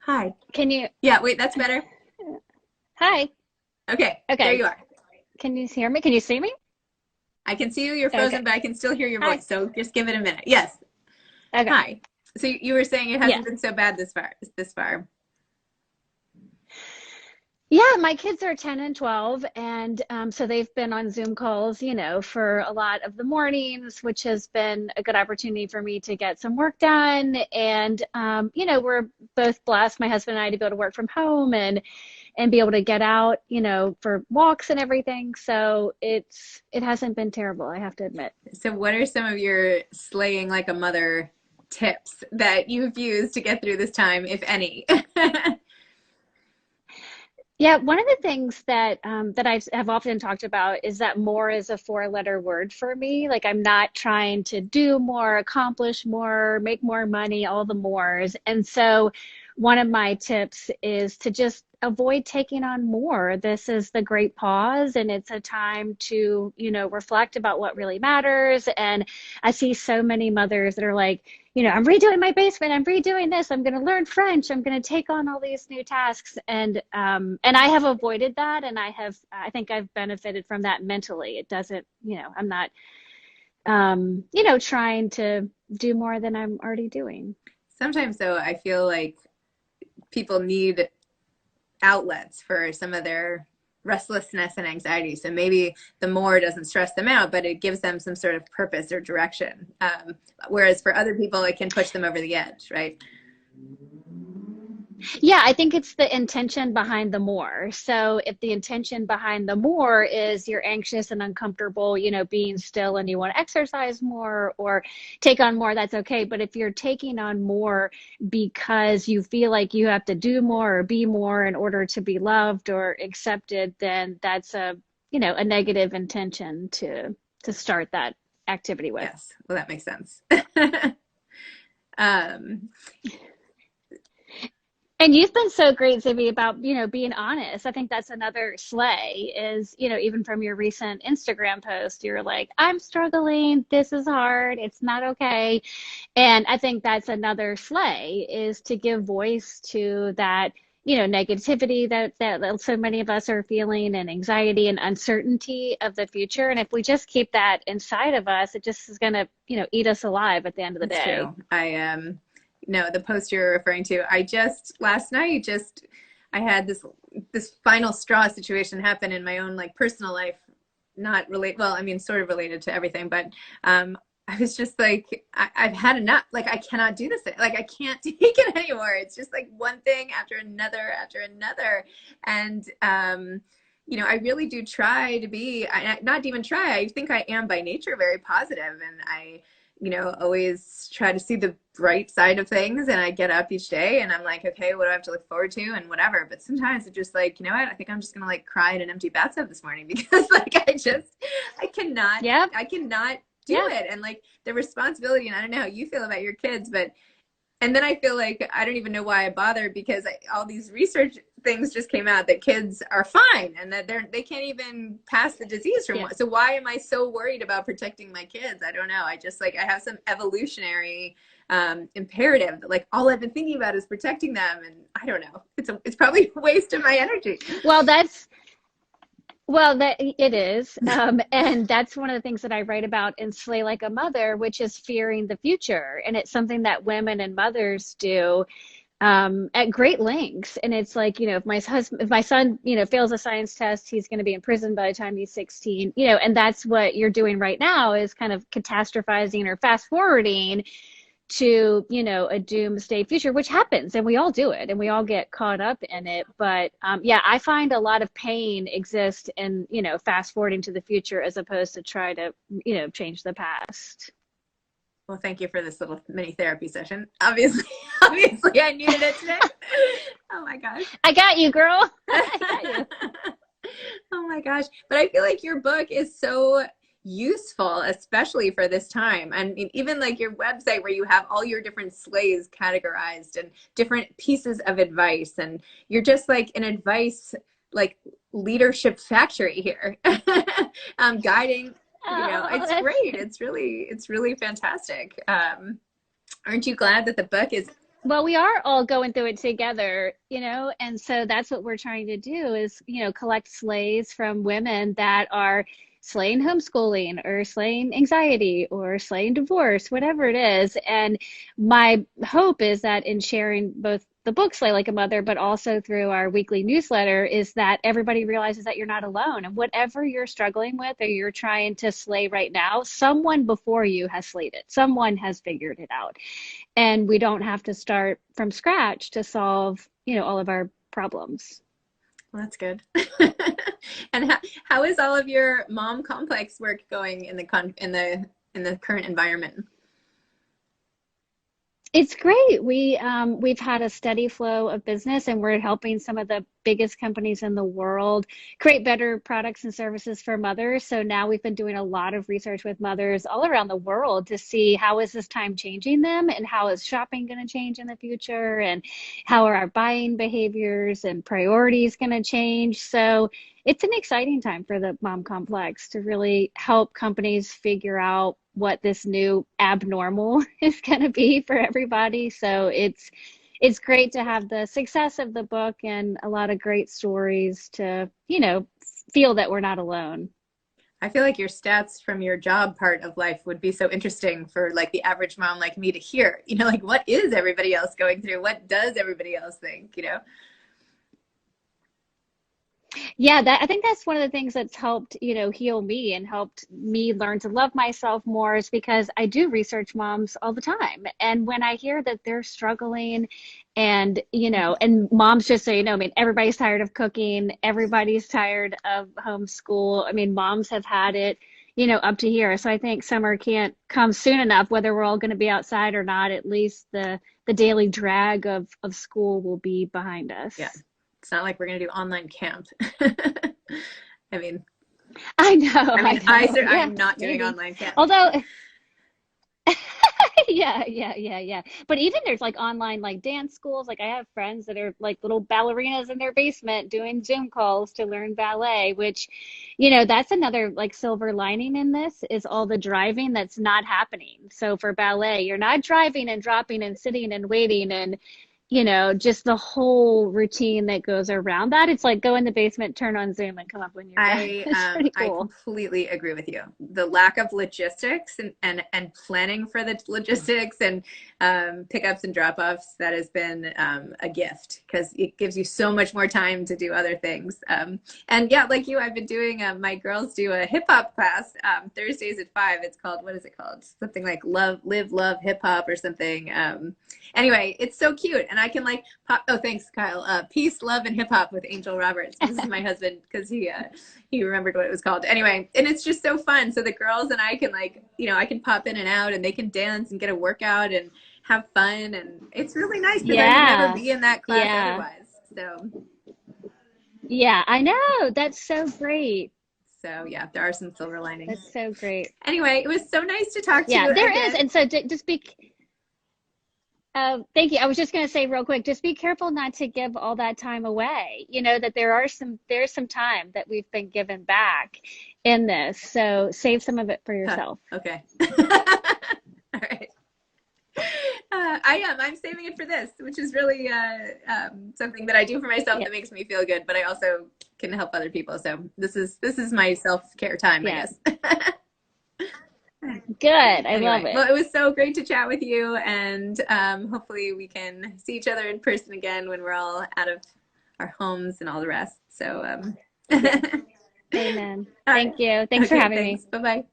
Hi. Can you? Yeah, wait, that's better. Hi. Okay, there Okay. you are. Can you hear me? Can you see me? I can see you, you're frozen, Okay. but I can still hear your Hi. voice. So just give it a minute. Yes. Okay. Hi. So you were saying it Yeah. hasn't been so bad this far. Yeah, my kids are 10 and 12, and so they've been on Zoom calls, for a lot of the mornings, which has been a good opportunity for me to get some work done. And, we're both blessed, my husband and I, to be able to work from home and be able to get out, for walks and everything. So it hasn't been terrible, I have to admit. So what are some of your slaying like a mother tips that you've used to get through this time, if any? Yeah, one of the things that I have often talked about is that more is a four-letter word for me. Like I'm not trying to do more, accomplish more, make more money, all the mores. And so one of my tips is to just avoid taking on more. This is the great pause, and it's a time to, reflect about what really matters. And I see so many mothers that are like, I'm redoing my basement. I'm redoing this. I'm going to learn French. I'm going to take on all these new tasks, and I have avoided that, and I think I've benefited from that mentally. It doesn't, I'm not, trying to do more than I'm already doing. Sometimes though, I feel like people need outlets for some of their restlessness and anxiety. So maybe the more doesn't stress them out, but it gives them some sort of purpose or direction. Whereas for other people, it can push them over the edge, right? Yeah, I think it's the intention behind the more. So if the intention behind the more is you're anxious and uncomfortable, being still and you want to exercise more or take on more, that's okay. But if you're taking on more because you feel like you have to do more or be more in order to be loved or accepted, then that's a negative intention to start that activity with. Yes. Well, that makes sense. um, And you've been so great, Zibby, about, being honest. I think that's another slay is, even from your recent Instagram post, you're like, I'm struggling. This is hard. It's not okay. And I think that's another slay is to give voice to that, negativity that so many of us are feeling and anxiety and uncertainty of the future. And if we just keep that inside of us, it just is going to, eat us alive at the end of the That's day. true. No, the post you're referring to, I just last night I had this final straw situation happen in my own like personal life, not relate. Well, I mean, sort of related to everything, but I was just like, I've had enough. Like, I cannot do this. Like, I can't take it anymore. It's just like one thing after another. And, I really do try to be, not even try, I think I am by nature very positive, and I, always try to see the bright side of things. And I get up each day and I'm like, okay, what do I have to look forward to and whatever. But sometimes it's just like, you know what? I think I'm just going to like cry in an empty bathtub this morning because like I cannot, Yep. I cannot do Yep. it. And like the responsibility, and I don't know how you feel about your kids, but and then I feel like I don't even know why I bothered because all these research things just came out that kids are fine and that they can't even pass the disease from Yeah. one. So why am I so worried about protecting my kids? I don't know. I just like I have some evolutionary imperative that like all I've been thinking about is protecting them, and I don't know. It's probably a waste of my energy. Well, that it is. And that's one of the things that I write about in Slay Like a Mother, which is fearing the future. And it's something that women and mothers do at great lengths. And it's like, if my son, fails a science test, he's going to be in prison by the time he's 16, and that's what you're doing right now is kind of catastrophizing or fast forwarding to a doomsday future, which happens and we all do it and we all get caught up in it. But yeah, I find a lot of pain exists in fast forwarding to the future as opposed to try to change the past. Well, thank you for this little mini therapy session. Obviously, obviously I needed it today. Oh my gosh. I got you, girl. I got you. Oh my gosh. But I feel like your book is so useful, especially for this time. And even like your website where you have all your different slays categorized and different pieces of advice. And you're just like an advice, like leadership factory here. Guiding, Oh, it's that's great. It's really fantastic. Aren't you glad that the book is Well, we are all going through it together, and so that's what we're trying to do is, collect slays from women that are slaying homeschooling or slaying anxiety or slaying divorce, whatever it is. And my hope is that in sharing both the book Slay Like a Mother, but also through our weekly newsletter, is that everybody realizes that you're not alone. And whatever you're struggling with or you're trying to slay right now, someone before you has slayed it. Someone has figured it out, and we don't have to start from scratch to solve, all of our problems. Well, that's good. And how is all of your mom complex work going in the current environment? It's great. We've had a steady flow of business, and we're helping some of the biggest companies in the world create better products and services for mothers. So now we've been doing a lot of research with mothers all around the world to see how is this time changing them, and how is shopping going to change in the future, and how are our buying behaviors and priorities going to change. So it's an exciting time for the mom complex to really help companies figure out what this new abnormal is going to be for everybody. So it's great to have the success of the book and a lot of great stories to, feel that we're not alone. I feel like your stats from your job part of life would be so interesting for like the average mom like me to hear, like what is everybody else going through? What does everybody else think? Yeah, I think that's one of the things that's helped, heal me and helped me learn to love myself more, is because I do research moms all the time. And when I hear that they're struggling, and, and moms, just so you know, I mean, everybody's tired of cooking, everybody's tired of homeschool. I mean, moms have had it, up to here. So I think summer can't come soon enough, whether we're all going to be outside or not. At least the daily drag of school will be behind us. Yeah. It's not like we're going to do online camp. I mean, I know. I'm not doing Maybe. online camp. Although, yeah. But even there's like online like dance schools. Like I have friends that are like little ballerinas in their basement doing Zoom calls to learn ballet, which, that's another like silver lining in this, is all the driving that's not happening. So for ballet, you're not driving and dropping and sitting and waiting and just the whole routine that goes around that. It's like go in the basement, turn on Zoom, and come up when you're done. It's pretty I cool. completely agree with you. The lack of logistics and planning for the logistics and pickups and drop-offs, that has been a gift, because it gives you so much more time to do other things. And yeah, like you, I've been doing, my girls do a hip hop class Thursdays at 5. It's called, what is it called? Something like Live Love Hip Hop or something. Anyway, it's so cute. And I can like pop, oh, thanks, Kyle. Peace, Love, and Hip Hop with Angel Roberts. This is my husband, because he remembered what it was called. Anyway, and it's just so fun. So the girls and I can like, I can pop in and out, and they can dance and get a workout and have fun. And it's really nice, because I would never be in that class otherwise. So yeah, I know. That's so great. So yeah, there are some silver linings. That's so great. Anyway, it was so nice to talk to you. Yeah, there again. is. And so just be thank you. I was just going to say real quick, just be careful not to give all that time away. That there's some time that we've been given back in this. So save some of it for yourself. Okay. All right. I'm saving it for this, which is really something that I do for myself that makes me feel good, but I also can help other people. So this is my self-care time, I guess. Good. I love it. Well, it was so great to chat with you, and hopefully we can see each other in person again when we're all out of our homes and all the rest. So Amen. Thank you. Thanks for having me. Bye-bye.